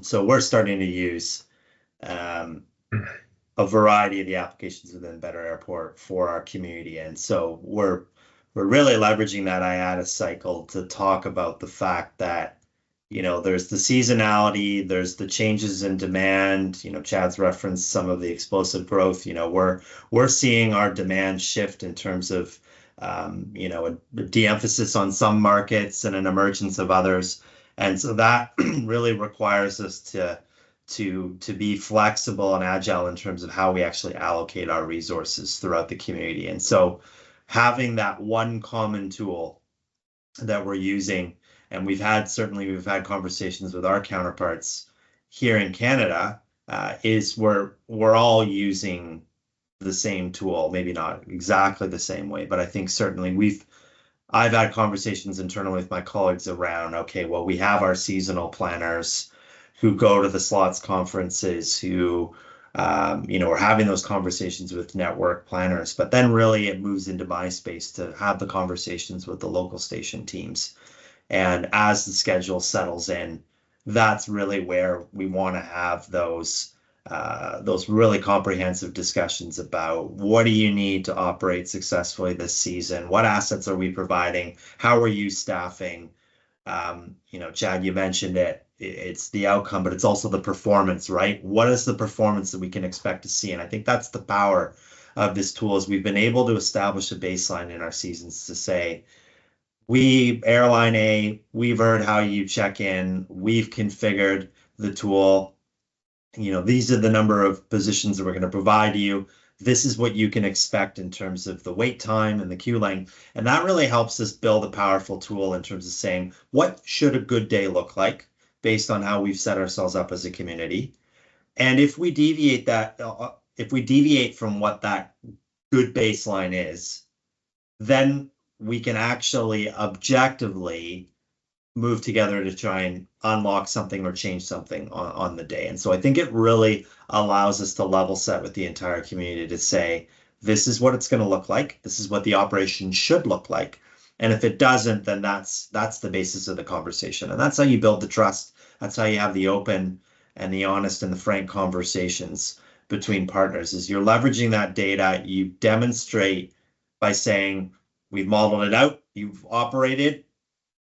So we're starting to use a variety of the applications within Better Airport for our community. And so we're really leveraging that IATA cycle to talk about the fact that, there's the seasonality, there's the changes in demand. Chad's referenced some of the explosive growth. We're seeing our demand shift in terms of, a de-emphasis on some markets and an emergence of others. And so that really requires us to be flexible and agile in terms of how we actually allocate our resources throughout the community. And so having that one common tool that we're using, and we've had conversations with our counterparts here in Canada, is we're all using the same tool, maybe not exactly the same way, but I think certainly I've had conversations internally with my colleagues around, okay, well, we have our seasonal planners who go to the slots conferences, who are having those conversations with network planners, but then really it moves into my space to have the conversations with the local station teams. And as the schedule settles in, that's really where we want to have those really comprehensive discussions about what do you need to operate successfully this season? What assets are we providing? How are you staffing? Chad, you mentioned it's the outcome, but it's also the performance, right? What is the performance that we can expect to see? And I think that's the power of this tool, is we've been able to establish a baseline in our seasons to say, Airline A, we've heard how you check in, we've configured the tool. These are the number of positions that we're going to provide you. This is what you can expect in terms of the wait time and the queue length. And that really helps us build a powerful tool in terms of saying, what should a good day look like based on how we've set ourselves up as a community? And if we deviate from what that good baseline is, then we can actually objectively move together to try and unlock something or change something on the day. And so I think it really allows us to level set with the entire community to say, this is what it's going to look like. This is what the operation should look like. And if it doesn't, then that's the basis of the conversation. And that's how you build the trust. That's how you have the open and the honest and the frank conversations between partners, is you're leveraging that data. You demonstrate by saying, we've modeled it out, you've operated,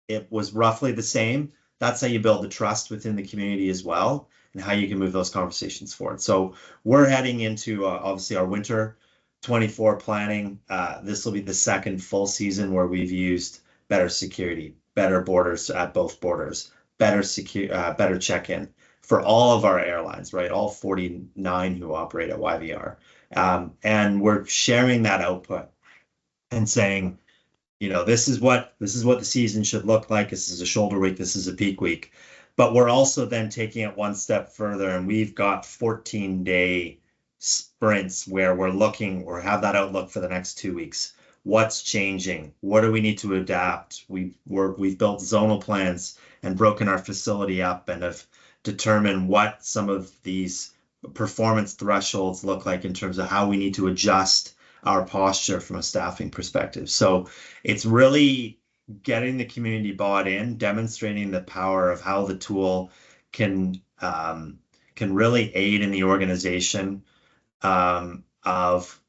it was roughly the same. That's how you build the trust within the community as well, and how you can move those conversations forward. So we're heading into obviously our winter 24 planning. This will be the second full season where we've used better security, better borders at both borders, better check-in for all of our airlines, right? All 49 who operate at YVR. And we're sharing that output and saying, this is what the season should look like. This is a shoulder week. This is a peak week. But we're also then taking it one step further, and we've got 14-day sprints where we're have that outlook for the next 2 weeks. What's changing? What do we need to adapt? We've built zonal plans and broken our facility up and have determined what some of these performance thresholds look like in terms of how we need to adjust our posture from a staffing perspective. So it's really getting the community bought in, demonstrating the power of how the tool can really aid in the organization of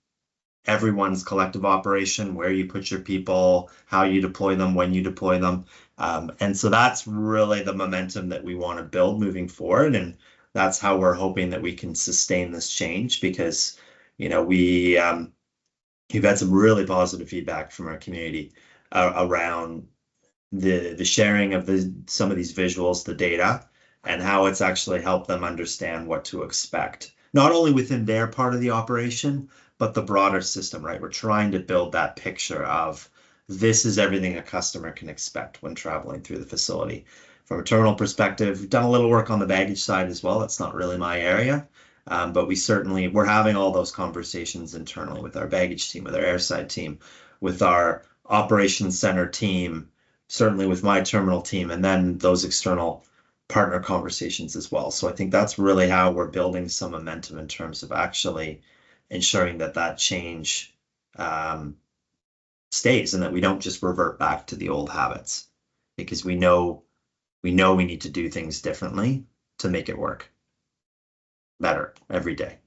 everyone's collective operation, where you put your people, how you deploy them, when you deploy them. And so that's really the momentum that we want to build moving forward. And that's how we're hoping that we can sustain this change, because, we've had some really positive feedback from our community around the sharing of some of these visuals, the data, and how it's actually helped them understand what to expect, not only within their part of the operation, but the broader system, right? We're trying to build that picture of, this is everything a customer can expect when traveling through the facility. From a terminal perspective, we've done a little work on the baggage side as well. That's not really my area. But we're having all those conversations internally with our baggage team, with our airside team, with our operations center team, certainly with my terminal team, and then those external partner conversations as well. So I think that's really how we're building some momentum in terms of actually ensuring that change stays, and that we don't just revert back to the old habits, because we know we need to do things differently to make it work better every day.